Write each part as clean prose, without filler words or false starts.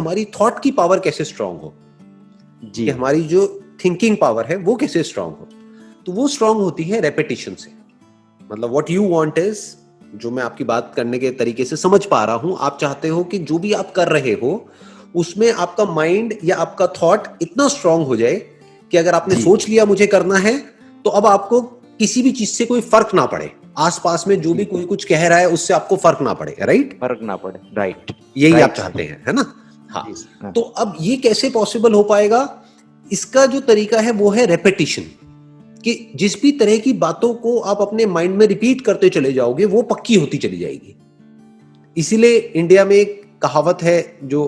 हमारी थॉट की पावर कैसे स्ट्रांग हो, जी कि हमारी जो थिंकिंग पावर है वो कैसे स्ट्रांग हो। तो वो स्ट्रांग होती है रेपिटेशन से। मतलब व्हाट यू वांट इज, जो मैं आपकी बात करने के तरीके से समझ पा रहा हूं, आप चाहते हो कि जो भी आप कर रहे हो उसमें आपका माइंड या आपका थॉट इतना स्ट्रांग हो जाए कि अगर आपने सोच लिया मुझे करना है, तो अब आपको किसी भी चीज से कोई फर्क ना पड़े, आसपास में जो भी कोई कुछ कह रहा है उससे आपको फर्क ना पड़े। राइट, फर्क ना पड़े, राइट, यही आप चाहते हैं, है ना? हाँ। तो अब ये कैसे पॉसिबल हो पाएगा? इसका जो तरीका है वो है रेपिटेशन, कि जिस भी तरह की बातों को आप अपने माइंड में रिपीट करते चले जाओगे वो पक्की होती चली जाएगी। इसीलिए इंडिया में एक कहावत है जो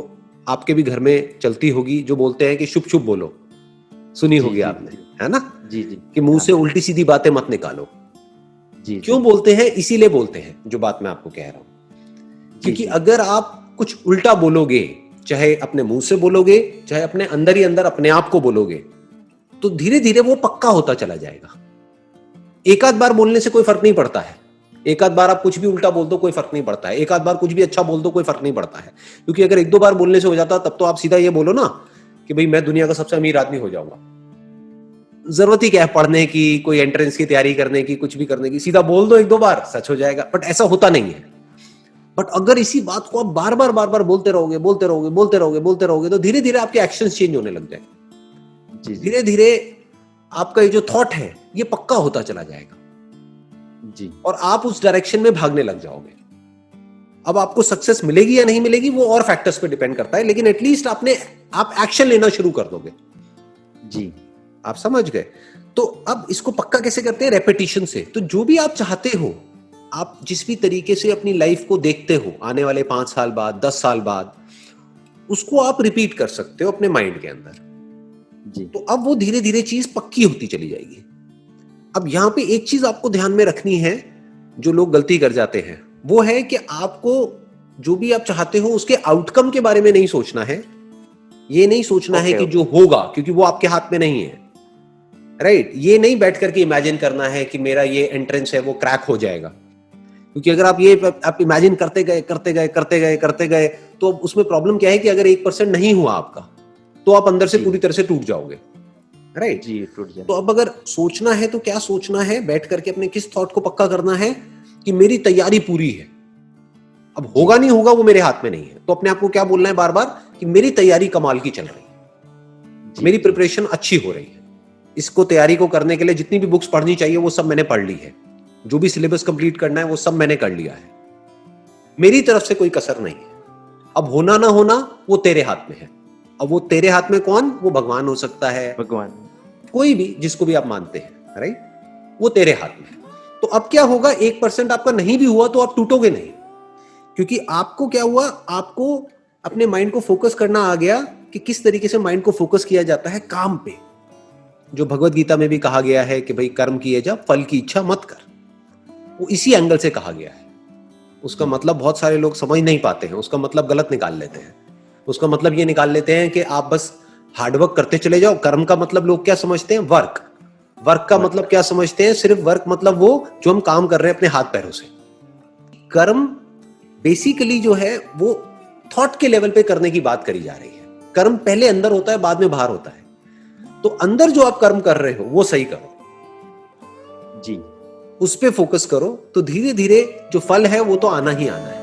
आपके भी घर में चलती होगी, जो बोलते हैं कि शुभ शुभ बोलो, सुनी होगी आपने, है ना? जी जी, कि मुंह से उल्टी सीधी बातें मत निकालो। जी, क्यों बोलते हैं? इसीलिए बोलते हैं जो बात मैं आपको कह रहा हूं, क्योंकि अगर आप कुछ उल्टा बोलोगे, चाहे अपने मुंह से बोलोगे, चाहे अपने अंदर ही अंदर अपने आप को बोलोगे, तो धीरे धीरे वो पक्का होता चला जाएगा। एक आध बार बोलने से कोई फर्क नहीं पड़ता है, एक आध बार आप कुछ भी उल्टा बोल दो कोई फर्क नहीं पड़ता है, एक आध बार कुछ भी अच्छा बोल दो कोई फर्क नहीं पड़ता है, क्योंकि अगर एक दो बार बोलने से हो जाता तब तो आप सीधा ये बोलो ना कि भाई मैं दुनिया का सबसे अमीर आदमी हो जाऊंगा। जरूरत ही क्या है पढ़ने की, कोई एंट्रेंस की तैयारी करने की, कुछ भी करने की, सीधा बोल दो एक दो बार, सच हो जाएगा। बट ऐसा होता नहीं है। बट अगर इसी बात को आप बार बार बोलते रहोगे बोलते रहोगे बोलते रहोगे बोलते रहोगे, तो धीरे धीरे आपके एक्शंस चेंज होने लग जाएंगे। धीरे धीरे आपका ये जो थॉट है ये पक्का होता चला जाएगा जी, और आप उस डायरेक्शन में भागने लग जाओगे। अब आपको सक्सेस मिलेगी या नहीं मिलेगी वो और फैक्टर्स पे डिपेंड करता है, लेकिन एटलीस्ट आप एक्शन लेना शुरू कर दोगे। जी, आप समझ गए? तो अब इसको पक्का कैसे करते हैं? रेपिटेशन से। तो जो भी आप चाहते हो, आप जिस भी तरीके से अपनी लाइफ को देखते हो आने वाले 5 साल बाद, 10 साल बाद, उसको आप रिपीट कर सकते हो अपने माइंड के अंदर जी। तो अब वो धीरे धीरे चीज पक्की होती चली जाएगी। अब यहां पे एक चीज आपको ध्यान में रखनी है, जो लोग गलती कर जाते हैं, वो है कि आपको जो भी आप चाहते हो उसके आउटकम के बारे में नहीं सोचना है। ये नहीं सोचना है कि जो होगा, क्योंकि वो आपके हाथ में नहीं है। राइट, ये नहीं बैठ करके इमेजिन करना है कि मेरा ये एंट्रेंस है वो क्रैक हो जाएगा, क्योंकि अगर आप इमेजिन करते गए करते गए करते गए करते गए, तो उसमें प्रॉब्लम क्या है कि अगर 1% नहीं हुआ आपका, तो आप अंदर से पूरी तरह से टूट जाओगे। राइट जी, टूट जाए। तो अब अगर सोचना है तो क्या सोचना है? बैठ करके अपने किस थॉट को पक्का करना है कि मेरी तैयारी पूरी है। अब होगा नहीं होगा वो मेरे हाथ में नहीं है, तो अपने आप को क्या बोलना है बार बार कि मेरी तैयारी कमाल की चल रही है, मेरी प्रिपरेशन अच्छी हो रही है। इसको तैयारी को करने के लिए जितनी भी बुक्स पढ़नी चाहिए वो सब मैंने पढ़ ली है, जो भी सिलेबस कंप्लीट करना है वो सब मैंने कर लिया है, मेरी तरफ से कोई कसर नहीं है। अब होना ना होना वो तेरे हाथ में है। अब वो तेरे हाथ में कौन? वो भगवान हो सकता है, भगवान, कोई भी जिसको भी आप मानते हैं। राइट, वो तेरे हाथ में है। तो अब क्या होगा? 1% आपका नहीं भी हुआ तो आप टूटोगे नहीं, क्योंकि आपको क्या हुआ, आपको अपने माइंड को फोकस करना आ गया कि किस तरीके से माइंड को फोकस किया जाता है काम पे, जो भगवत गीता में भी कहा गया है कि भाई कर्म किए जा, फल की इच्छा मत कर। वो इसी एंगल से कहा गया है। उसका मतलब बहुत सारे लोग समझ नहीं पाते हैं, उसका मतलब गलत निकाल लेते हैं। उसका मतलब ये निकाल लेते हैं कि आप बस हार्डवर्क करते चले जाओ। कर्म का मतलब लोग क्या समझते हैं? वर्क। वर्क का मतलब क्या समझते हैं? सिर्फ वर्क मतलब वो जो हम काम कर रहे हैं अपने हाथ पैरों से। कर्म बेसिकली जो है वो थॉट के लेवल पे करने की बात करी जा रही है। कर्म पहले अंदर होता है, बाद में बाहर होता है। तो अंदर जो आप कर्म कर रहे हो वो सही करो जी, उस पे फोकस करो, तो धीरे धीरे जो फल है वो तो आना ही आना है।